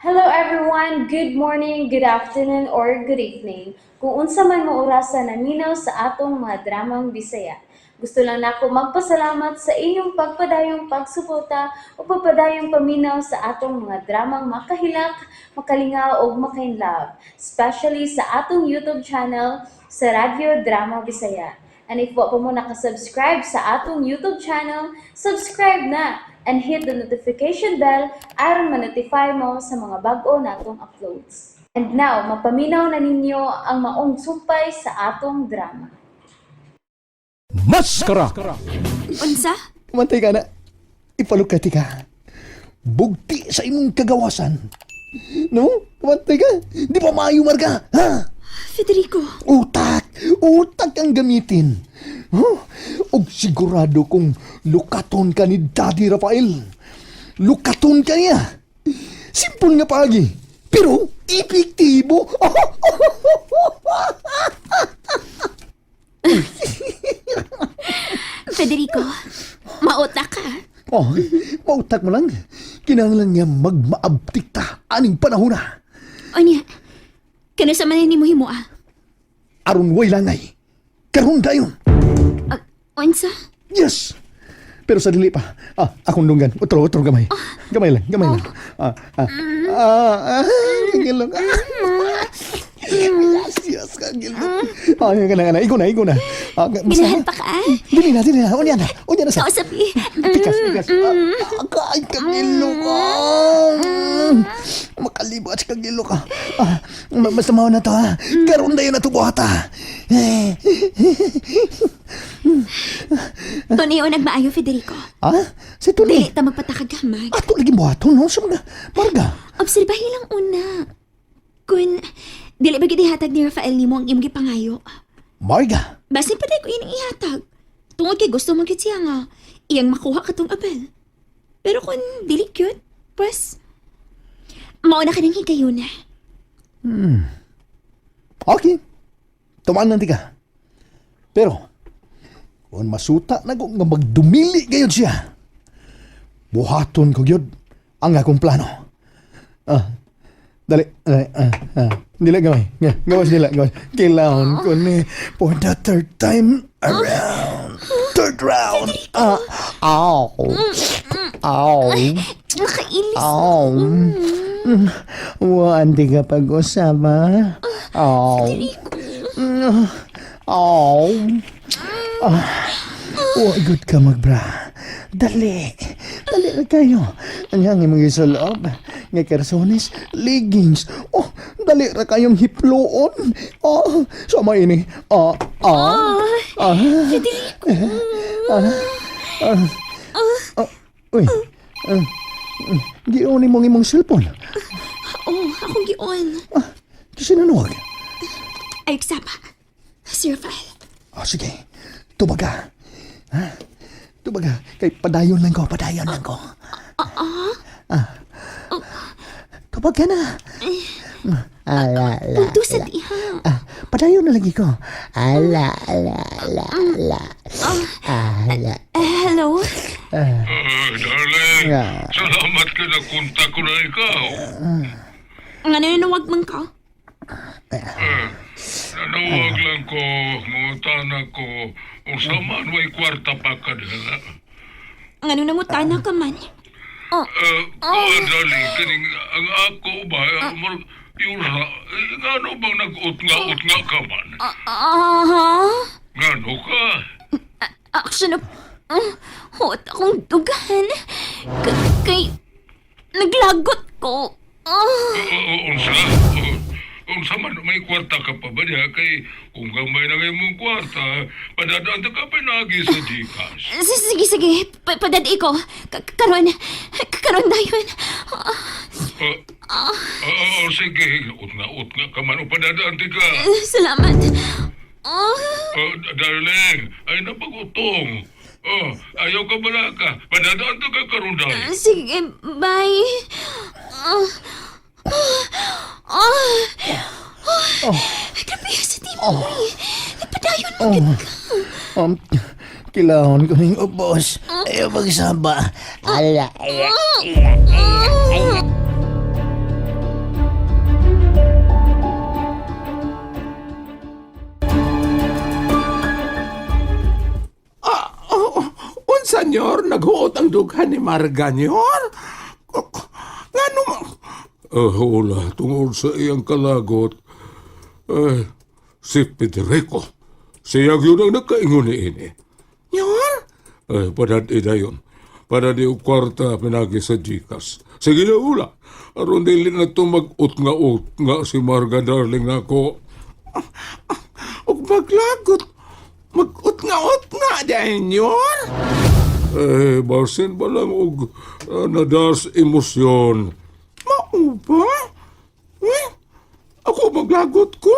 Hello everyone, good morning, good afternoon, or good evening. Kung unsa man mo orasan naminaw sa atong mga dramang Bisaya. Gusto lang nako magpasalamat sa inyong pagpadayong pagsuporta o pagpadayong paminaw sa atong mga dramang makahilak, makalingaw o makainlove, especially sa atong YouTube channel sa Radyo Drama Bisaya. And if wa pa mo nakasubscribe sa atong YouTube channel, subscribe na and hit the notification bell aron ma-notify mo sa mga bag-o natong uploads. And now, mapaminaw na ninyo ang maong sumpay sa atong drama. Maskara! Unsa? Mantay ka na. Ipalukati ka. Bugti sa imong kagawasan. No? Mantay ka. Di pa maayo marga. Ha? Federico, Utak. Utak ang gamitin. Huh? Og sigurado kung lukaton ka ni Daddy Rafael. Lukaton ka niya. Simple nga pagi. Pero epektibo. Federico, mauta ka. Oh, mautak mo lang. Kinahanglan niya magmaabtik ta aning panahon na. O niya, kano sa manin mo himo ah? Aron way langay. Karon dayon. Unsa? Yes. Pero sa dili pa. Akong dunggan. Utro gamay. Gamay lang. Gamay lang. Yes, kagilong. Yan ka na. Igo na. Ginahan pa ka? Dili na. Unya na sa. Kausapi. Pikas. Ay, kagilong ka. Makalibat si kagilong ka. Basta mawa na to ha. Karoon na yun na to buhata. Tony o nagmaayo, Federico. Si Tony. Dili ta magpatakagamay. Ato lagi buhaton, no? Sa mga marga. Obserbahi lang una. Kung dili ba gitihatag ni Rafael nimo ang imong gipangayo. Marga? Basin pa ko ining ihatag. Tungod kay gusto mo siya nga iyang makuha katong abel. Pero kung dili cute, pues mauna ka nang higayon na. Okay. Tumaan nanti ka. Pero, kung masuta na kung nga magdumili gayon siya, buhaton ko yun ang akong plano. Dali. Dili gamay. Gawas nila. Kailangan ko ni for the third time around. Third round. Ow. Nakailis. Ow. Hindi ka pag-usama. Ow. Good ka magbra. Dali na kayo. Ang imong isuloob. Nga karsones, leggings. Dali ra kayong hiploon. Sama ini. Federico. Uy. Giyon imong imong cellphone. Akong gion. Kasi nanuwag. Ay, sama. Si Rafael. Sige. Tubaga. Tubaga. Kay padayon lang ko. Tubaga na. Punto sa diha. Padayon na lagi ko. Hello? Darling, salamat ka na kontak ko na ikaw. Nga nanawag man ka? Nanawag lang ko, mga tanak ko, kung saman may kwarta pa ka nila. Nga nangutana ka man? Darling, kaning ang ako ba, Yura, ngano bang nag-utnga-utnga ka man? Ngano ka? Action na... hot akong dugan. Kay... naglagot ko. Unsa man may kwarta ka pa ba niya? Kay kung gamay na ngayon mong kwarta, padadaan ka pa nagi sa Gcash. Sige. Padadi ko. Karon dayon. Sige. Utnga ka man o padadaan ka. Salamat. Darling, ay napagutong. Ayaw ka bala ka. Padadaan ka karon darling. Sige, bye. Grabe sa timoy. Padayon mo gid ka. Kailangan ko ng ubos. Ayaw magsaba. dughan ni Marga niyon? Nga nung... Wala, tungod sa iyang kalagot, si Federico. Siya yun ang nagkaingon ni ini. Yun? Padad ina yun. Padad yung kwarta pinagi sa Gcash. Sige na ula. Aron dili na ito mag-ut nga si Marga darling ako. Og maglagot. Mag-ut nga dahil yun? Barsin ba lang og nadas emosyon. Mao ba? Ako maglagot ko.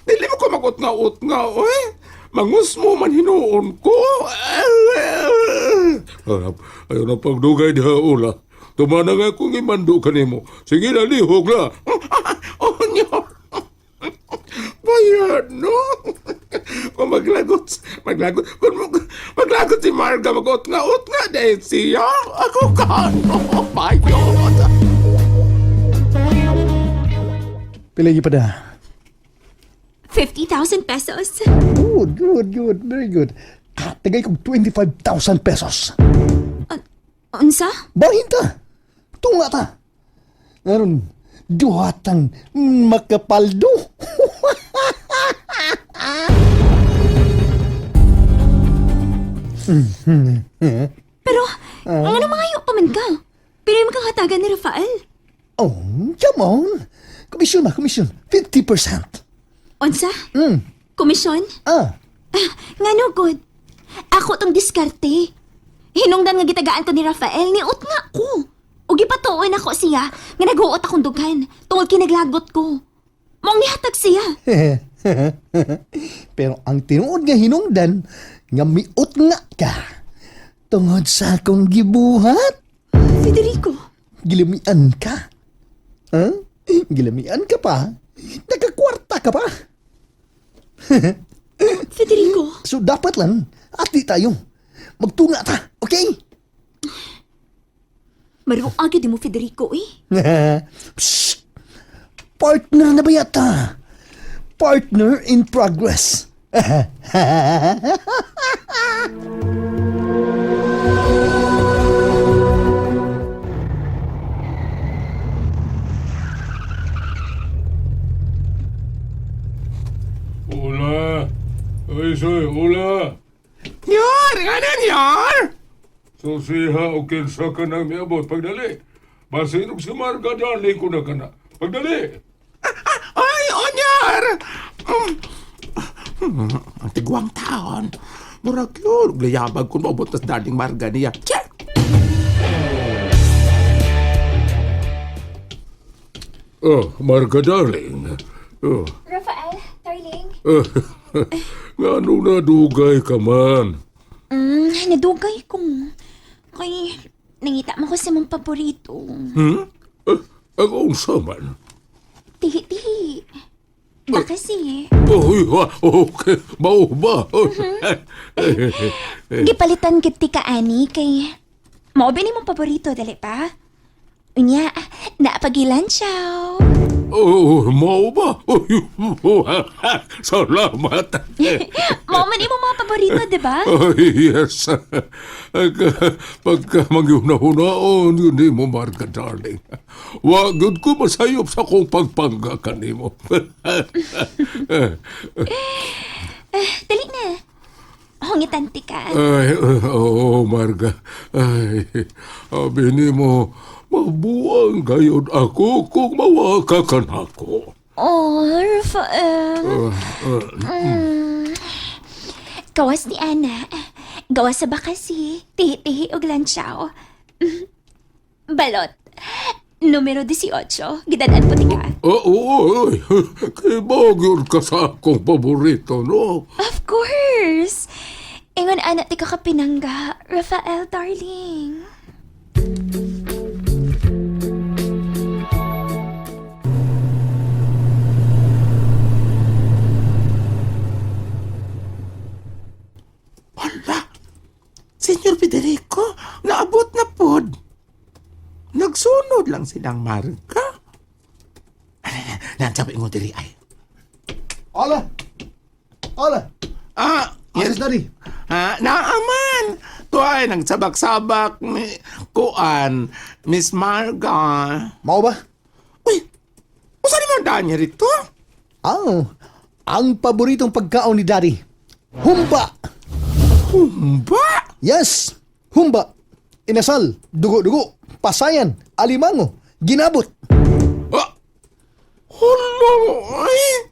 Dili mo ko mag-ut nga, oy. Mangus mo man hinuon ko. Ayaw na pagdugay diha ula. Tumana nga kung imando ka nimo. Sige na, lihog na. Oh, nyo. Bayad, no? Kung maglagot si Marga, mag-ut nga dahil siya. Ako ka, no? Bayad. Pilagi pa da. 50,000 pesos. Good. Very good. Tagay kong 25,000 pesos. Unsa? Bahin ta. Tunga ta. Ngayon, duhatang makapaldo. Pero, ano mga iyo pa man ka? Pero yung makakatagan ni Rafael. Oh, come on. Komisyon. 50%. Unsa? Komisyon? Ah, Nga no, good. Ako tong diskarte. Hinungdan nga gitagaan ko ni Rafael, niut nga ko. O gipatuoy ako siya, nga nag-uot akong dughan, tungod kinaglagot ko. Mong nihatag siya. pero ang tinuod nga hinungdan, nga miot nga ka. Tungod sa akong gibuhat, Federico, gilamian ka. Huh? Gilamian ka pa? Nagkakwarta ka pa? Federico. So dapat lang, ati tayo. Magtunga ta, okay? Marunong agad mo, Federico, eh. Psst! Partner na ba yata? Partner in progress. Ula! Ay, soy, ula! Yun, ano yun? So siya o kinsa ka na miabot. Pagdali. Basin si Marga darling ko na ka na. Pagdali. Ay, onyar! Ang tigwang taon. Murag yun, layabag kung maabot tas daling Marga niya. Check! Oh, Marga darling. Oh. Rafael, darling. Nga na dugay ka man. Nadugay ko. Kay, nangita mo ko sa mong paborito. Ang unsa man. Tihi-tihi. Ba kasi, Okay. Mao ba? gipalitan kiti ka, Ani, kay mao ba ni mong paborito, dali pa? Unya, naapagilan siya. Mao ba? Salamat. Mao man imong mga paborito, di ba? Yes. Pagka magyuna-hunaon, yun di mo, Marga, darling. Wagod ko masayop sa kong pagpangga ka ni mo. Dali na. Hungitan ti ka. Ay, oo, Marga. Ay, abini mo, mabuang gayod ako kung mawaka ka na ako. Oh, Rafael. Gawas ni Ana. Gawas sa bakasi. Tihi-tihi og lansyaw. Balot. Numero 18. Gidadan po ti ka. Oo, kay bagyod ka sa akong paborito, no? Of course. Ingon anak ti ka kapinangga. Rafael, darling. Hala! Senyor Federico, naabot na pod. Nagsunod lang silang Marga. Nansabi mo diri ay. Ala! Ah, Yes, yes. daddy. Naaman. rito ay nagsabak-sabak ni kuan, Miss Marga. Mao ba? Uy, usa ni man daan niya rito? Ang paboritong pagkaon ni Daddy. Humba! Humba? Yes! Humba! Inasal, dugo-dugo, pasayan, alimango, ginabot. Ah, hulo, ay.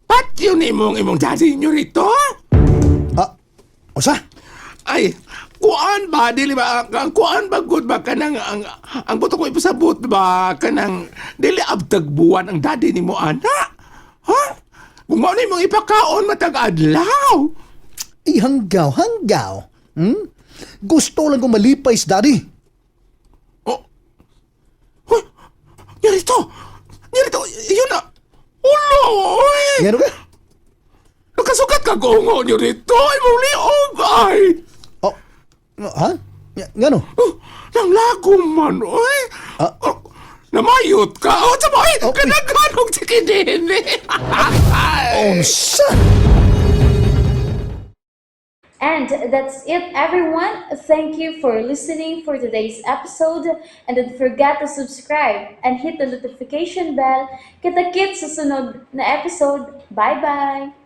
Patyo ni imong daddy nyo rito? Osa? Ay, kuan ba? Dili ba? Kuan ba good ba? Kanang, ang buto ko ipasabot ba? Kanang, dili abtag buwan ang daddy ni mo, ana? Ha? Kung mo na imong ipakaon matag-adlaw. Hanggaw. Gusto lang kong malipay sa Daddy. Oh. Hoy, Yarito! Yun na! Ulo! Uy! Ngano ka? Nakasukat ka gongo nyo rito! Ay, muli ay! Oh, ha? Ngano? Nang lagom man, uy! Namayot ka! O, sabay! Oh, Kanaghanong sikidin! Onsa? And that's it, everyone. Thank you for listening for today's episode. And don't forget to subscribe and hit the notification bell. Kita-kits sa sunod na episode. Bye-bye!